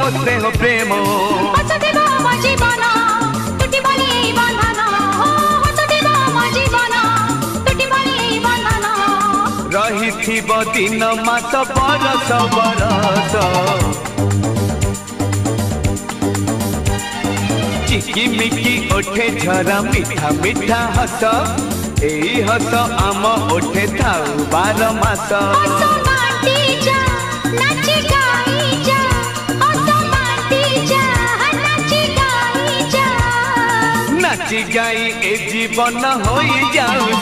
ମୋ ସ୍ନେହ ପ୍ରେମ रही दिन मास बरस बरस चिकिमिकी ओठे झरा मीठा मीठा हस एई हस आम ओठे थाउ 12 मास नाची गाई ए जीवन होई जाऊ।